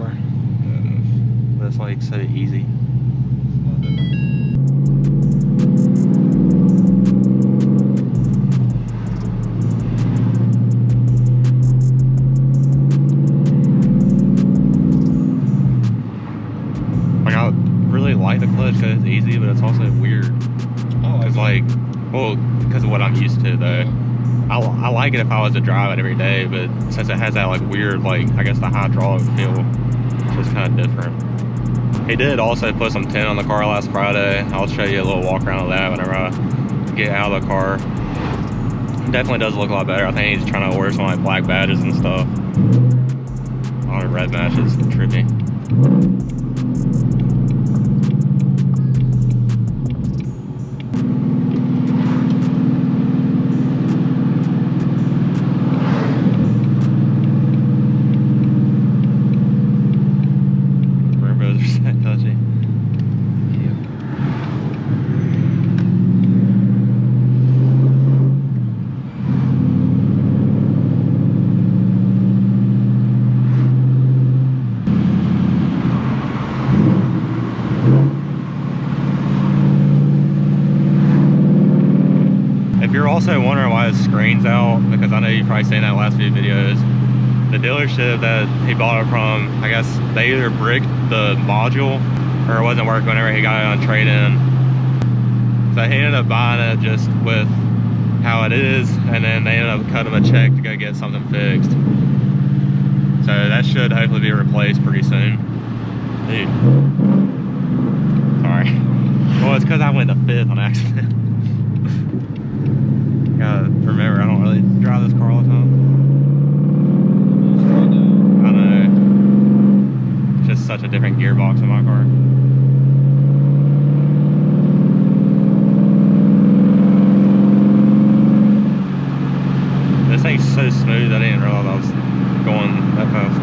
car. But it's like so easy. Like I really like the clutch because it's easy, but it's also weird. Cause like, well, because of what I'm used to though. I like it if I was to drive it every day, but since it has that like weird, like I guess the hydraulic feel, it's just kind of different. He did also put some tint on the car last Friday. I'll show you a little walk around of that whenever I get out of the car. It definitely does look a lot better. I think he's trying to order some like black badges and stuff. All the red badges, trippy. If you're also wondering why his screen's out, because I know you've probably seen that last few videos, the dealership that he bought it from, I guess they either bricked the module or it wasn't working whenever he got it on trade-in. So he ended up buying it just with how it is, and then they ended up cutting him a check to go get something fixed. So that should hopefully be replaced pretty soon. Dude. Sorry. Well, it's because I went to 5th on accident. Gotta remember, I don't really drive this car all the time. I know. It's just such a different gearbox in my car. This thing's so smooth, I didn't realize I was going that fast.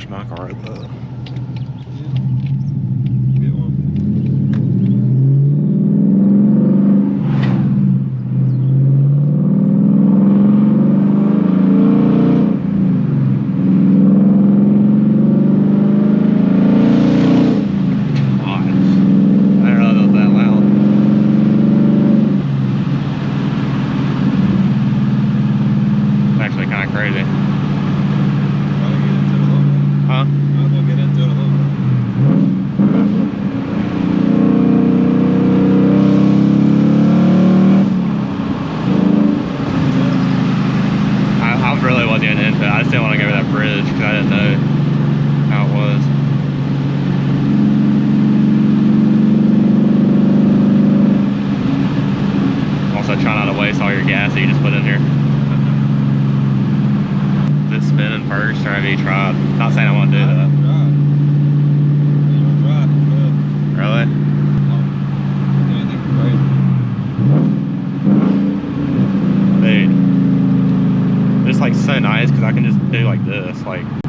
My car though. I just didn't want to go over that bridge because I didn't know how it was. Also try not to waste all your gas that you just put in here. Is it spinning first or have you tried? Not saying I want to do that. Really? Dude. It's like so nice because I can just do like this, like. No,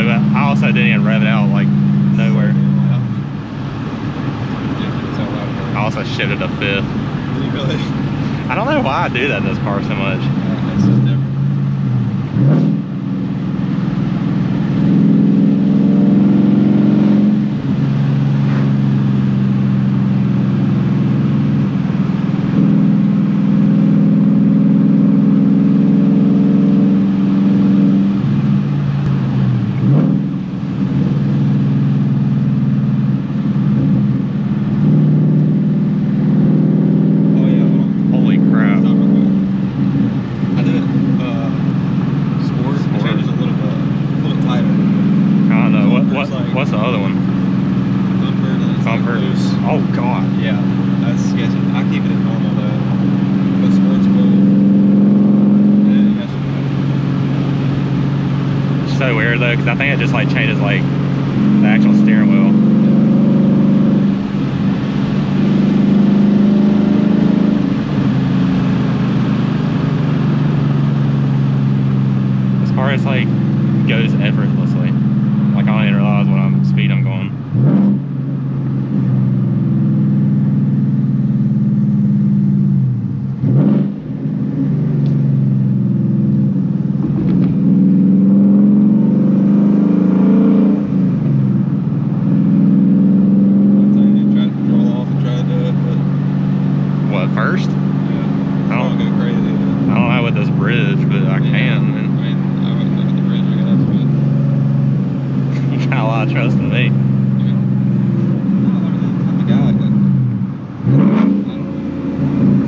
but I also didn't even rev it out like nowhere. I also shifted to 5th. Really? I don't know why I do that in this car so much. This is different. Oh God. Yeah, that's sketchy. I keep it at normal though. But sports mode. Yeah, It's so weird though, because I think it just like changes like the actual steering wheel. This car is like goes effortlessly. Like I don't even realize what speed I'm going. First? Yeah. I don't go crazy. I don't know with this bridge, but I can. I mean, I wouldn't know with the bridge, I guess, but You got a lot of trust in me. I mean, I'm the guy like that.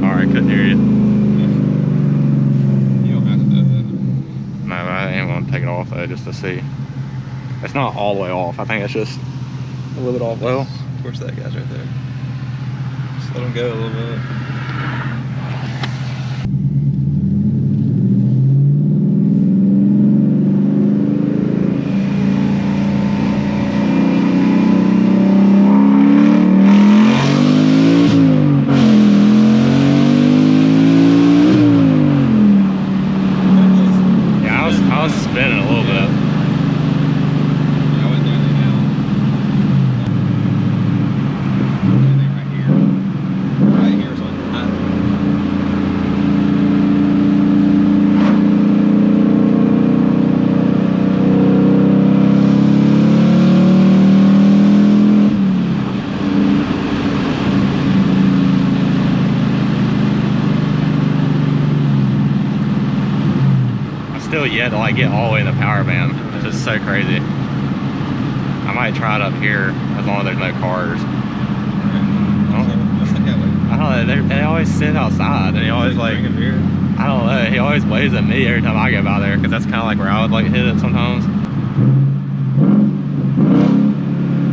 Alright, couldn't hear you. Yeah. You don't have to do that. No, I am gonna take it off though, just to see. It's not all the way off. I think it's just a little bit off. Well, Of course, that guy's right there. Just let him go a little bit. I was spinning a little bit. Yeah, I wouldn't do anything now. Anything right here. Right here is like Still yet to like get all the way in the power band. It's just so crazy. I might try it up here as long as there's no cars. I don't know. They always sit outside, and he always like. I don't know. He always waves at me every time I go by there, because that's kind of like where I would like hit it sometimes.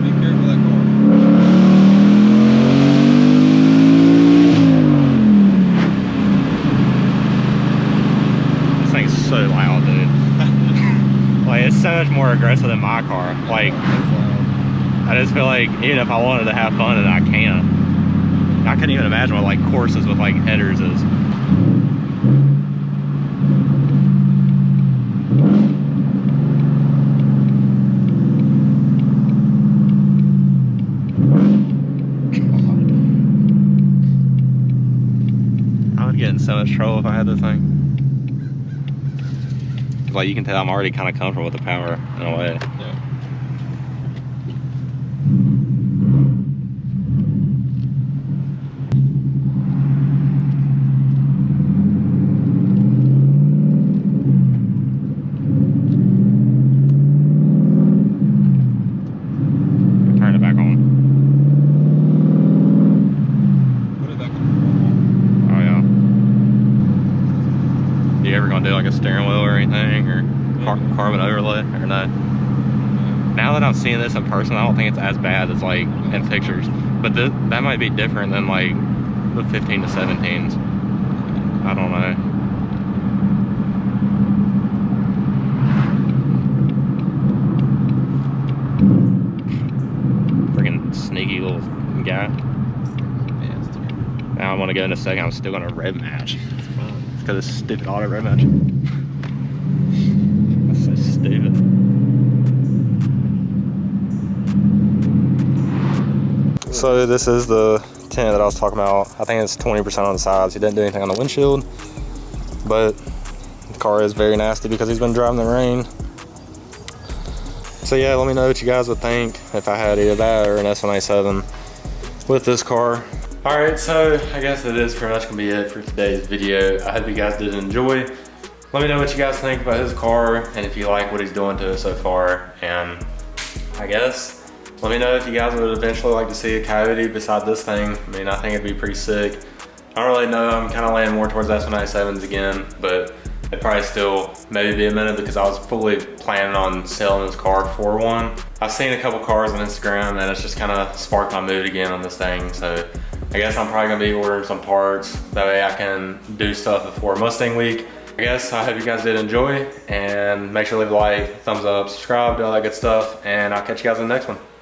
Be careful of that car. This thing's so loud, dude. Like it's so much more aggressive than my car. Like I just feel like even if I wanted to have fun, and I can't. I couldn't even imagine what like courses with like headers is. I would get in so much trouble if I had this thing. Like you can tell I'm already kind of comfortable with the power in a way. Yeah. Turn it back on. Put it back on. Oh yeah. You ever gonna do like a steering wheel or anything, or carbon overlay, or no? Now that I'm seeing this in person, I don't think it's as bad as like in pictures. But that might be different than like the 15 to 17s. I don't know. Freaking sneaky little guy. Yeah, it's different. Now I want to go in a second. I'm still gonna rev match. It's fine. It's because it's stupid auto rev match. That's so stupid. So this is the tint that I was talking about. I think it's 20% on the sides. He didn't do anything on the windshield, but the car is very nasty because he's been driving in the rain. So yeah, let me know what you guys would think if I had either that or an S187 with this car. All right, so I guess that is pretty much gonna be it for today's video. I hope you guys did enjoy. Let me know what you guys think about his car and if you like what he's doing to it so far. And I guess let me know if you guys would eventually like to see a Coyote beside this thing. I mean, I think it'd be pretty sick. I don't really know, I'm kind of landing more towards S197s again, but it'd probably still maybe be a minute because I was fully planning on selling this car for one. I've seen a couple cars on Instagram and it's just kind of sparked my mood again on this thing. So I guess I'm probably gonna be ordering some parts. That way I can do stuff before Mustang week. I guess I hope you guys did enjoy, and make sure to leave a like, thumbs up, subscribe, do all that good stuff, and I'll catch you guys in the next one.